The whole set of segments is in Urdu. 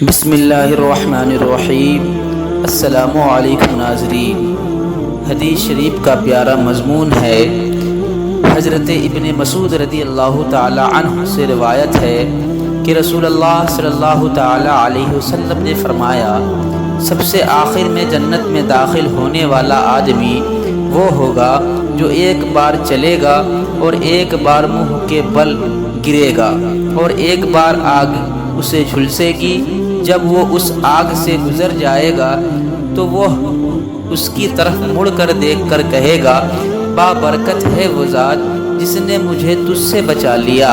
بسم اللہ الرحمن الرحیم۔ السلام علیکم ناظرین۔ حدیث شریف کا پیارا مضمون ہے۔ حضرت ابن مسعود رضی اللہ تعالی عنہ سے روایت ہے کہ رسول اللہ صلی اللہ تعالی علیہ وسلم نے فرمایا، سب سے آخر میں جنت میں داخل ہونے والا آدمی وہ ہوگا جو ایک بار چلے گا اور ایک بار منہ کے بل گرے گا اور ایک بار آگ اسے جھلسے گی۔ جب وہ اس آگ سے گزر جائے گا تو وہ اس کی طرف مڑ کر دیکھ کر کہے گا، بابرکت ہے وہ ذات جس نے مجھے تجھ سے بچا لیا،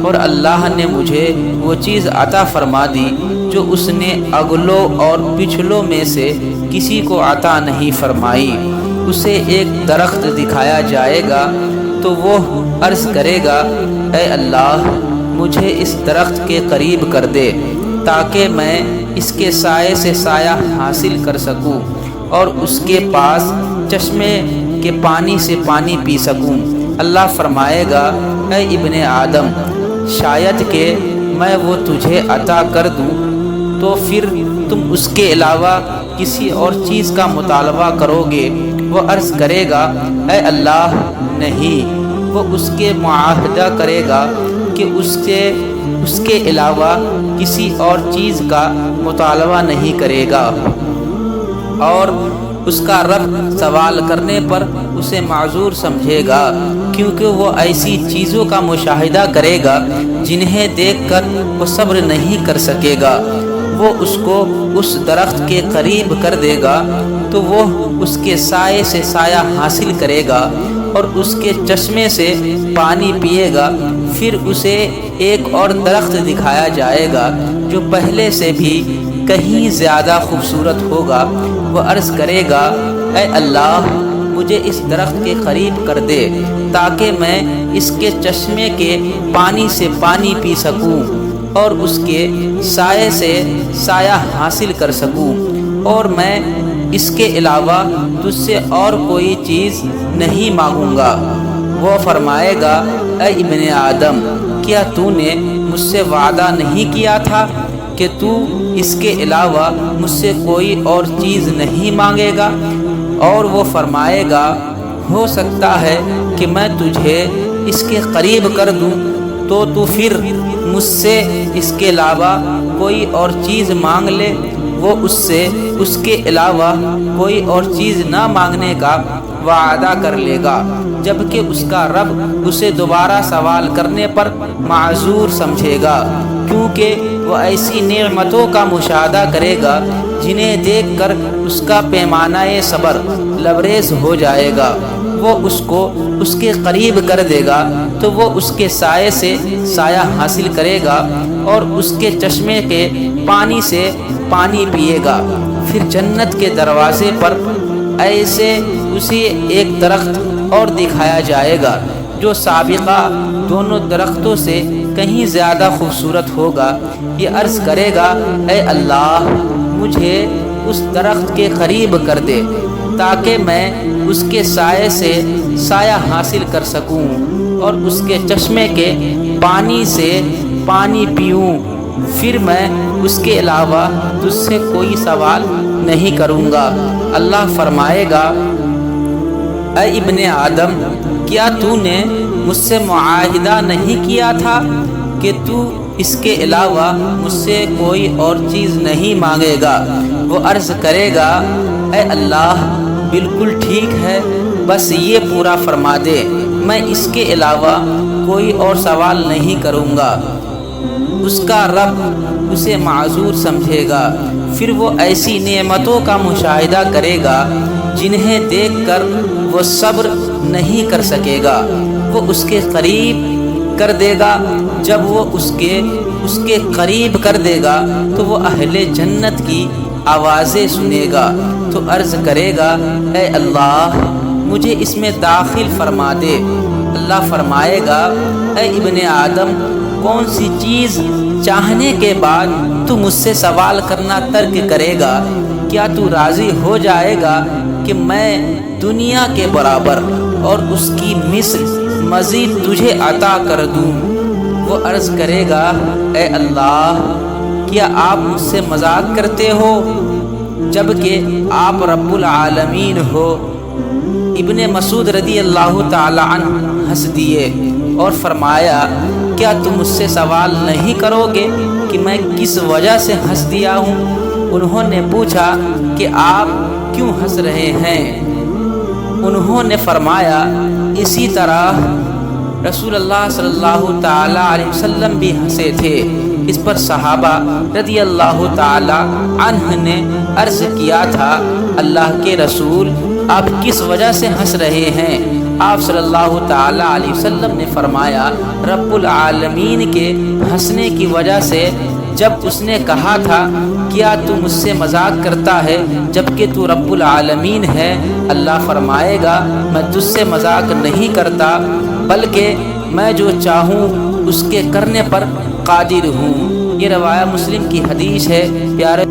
اور اللہ نے مجھے وہ چیز عطا فرما دی جو اس نے اگلوں اور پچھلوں میں سے کسی کو عطا نہیں فرمائی۔ اسے ایک درخت دکھایا جائے گا تو وہ عرض کرے گا، اے اللہ مجھے اس درخت کے قریب کر دے تاکہ میں اس کے سائے سے سایہ حاصل کر سکوں اور اس کے پاس چشمے کے پانی سے پانی پی سکوں۔ اللہ فرمائے گا، اے ابن آدم، شاید کہ میں وہ تجھے عطا کر دوں تو پھر تم اس کے علاوہ کسی اور چیز کا مطالبہ کرو گے۔ وہ عرض کرے گا، اے اللہ نہیں۔ وہ اس کے معاہدہ کرے گا کہ اس کے علاوہ کسی اور چیز کا مطالبہ نہیں کرے گا، اور اس کا رب سوال کرنے پر اسے معذور سمجھے گا، کیونکہ وہ ایسی چیزوں کا مشاہدہ کرے گا جنہیں دیکھ کر وہ صبر نہیں کر سکے گا۔ وہ اس کو اس درخت کے قریب کر دے گا تو وہ اس کے سائے سے سایہ حاصل کرے گا اور اس کے چشمے سے پانی پیے گا۔ پھر اسے ایک اور درخت دکھایا جائے گا جو پہلے سے بھی کہیں زیادہ خوبصورت ہوگا۔ وہ عرض کرے گا، اے اللہ مجھے اس درخت کے قریب کر دے تاکہ میں اس کے چشمے کے پانی سے پانی پی سکوں اور اس کے سائے سے سایہ حاصل کر سکوں، اور میں اس کے علاوہ تجھ سے اور کوئی چیز نہیں مانگوں گا۔ وہ فرمائے گا، اے ابن آدم، کیا تو نے مجھ سے وعدہ نہیں کیا تھا کہ تو اس کے علاوہ مجھ سے کوئی اور چیز نہیں مانگے گا؟ اور وہ فرمائے گا، ہو سکتا ہے کہ میں تجھے اس کے قریب کر دوں تو پھر مجھ سے اس کے علاوہ کوئی اور چیز مانگ لے۔ وہ اس سے اس کے علاوہ کوئی اور چیز نہ مانگنے کا وعدہ کر لے گا، جبکہ اس کا رب اسے دوبارہ سوال کرنے پر معذور سمجھے گا، کیونکہ وہ ایسی نعمتوں کا مشاہدہ کرے گا جنہیں دیکھ کر اس کا پیمانہ صبر لبریز ہو جائے گا۔ وہ اس کو اس کے قریب کر دے گا تو وہ اس کے سائے سے سایہ حاصل کرے گا اور اس کے چشمے کے پانی سے پانی پیے گا۔ پھر جنت کے دروازے پر ایسے اسے ایک درخت اور دکھایا جائے گا جو سابقہ دونوں درختوں سے کہیں زیادہ خوبصورت ہوگا۔ یہ عرض کرے گا، اے اللہ مجھے اس درخت کے قریب کر دے تاکہ میں اس کے سائے سے سایہ حاصل کر سکوں اور اس کے چشمے کے پانی سے پانی پیوں۔ پھر میں اس کے علاوہ تجھ سے کوئی سوال نہیں کروں گا۔ اللہ فرمائے گا، اے ابن آدم، کیا تو نے مجھ سے معاہدہ نہیں کیا تھا کہ تو اس کے علاوہ مجھ سے کوئی اور چیز نہیں مانگے گا؟ وہ عرض کرے گا، اے اللہ بالکل ٹھیک ہے، بس یہ پورا فرما دے، میں اس کے علاوہ کوئی اور سوال نہیں کروں گا۔ اس کا رب اسے معذور سمجھے گا۔ پھر وہ ایسی نعمتوں کا مشاہدہ کرے گا جنہیں دیکھ کر وہ صبر نہیں کر سکے گا۔ وہ اس کے قریب کر دے گا۔ جب وہ اس کے قریب کر دے گا تو وہ اہل جنت کی آوازیں سنے گا تو عرض کرے گا، اے اللہ مجھے اس میں داخل فرما دے۔ اللہ فرمائے گا، اے ابن آدم، کون سی چیز چاہنے کے بعد تو مجھ سے سوال کرنا ترک کرے گا؟ کیا تو راضی ہو جائے گا کہ میں دنیا کے برابر اور اس کی مثل مزید تجھے عطا کر دوں؟ وہ عرض کرے گا، اے اللہ کیا آپ مجھ سے مذاق کرتے ہو جبکہ آپ رب العالمین ہو؟ ابن مسعود رضی اللہ تعالی عنہ ہنس دیے اور فرمایا کیا تم مجھ سے سوال نہیں کرو گے کہ میں کس وجہ سے ہنس دیا ہوں؟ انہوں نے پوچھا کہ آپ کیوں ہنس رہے ہیں؟ انہوں نے فرمایا اسی طرح رسول اللہ صلی اللہ تعالی علیہ وسلم بھی ہنسے تھے۔ اس پر صحابہ رضی اللہ تعالی عنہ نے عرض کیا تھا اللہ کے رسول آپ کس وجہ سے ہنس رہے ہیں؟ آپ صلی اللہ تعالی علیہ وسلم نے فرمایا رب العالمین کے ہنسنے کی وجہ سے۔ جب اس نے کہا تھا کیا تو مجھ سے مذاق کرتا ہے جبکہ تو رب العالمین ہے، اللہ فرمائے گا میں تجھ سے مذاق نہیں کرتا بلکہ میں جو چاہوں اس کے کرنے پر قادر ہوں۔ یہ روایہ مسلم کی حدیث ہے۔ پیارے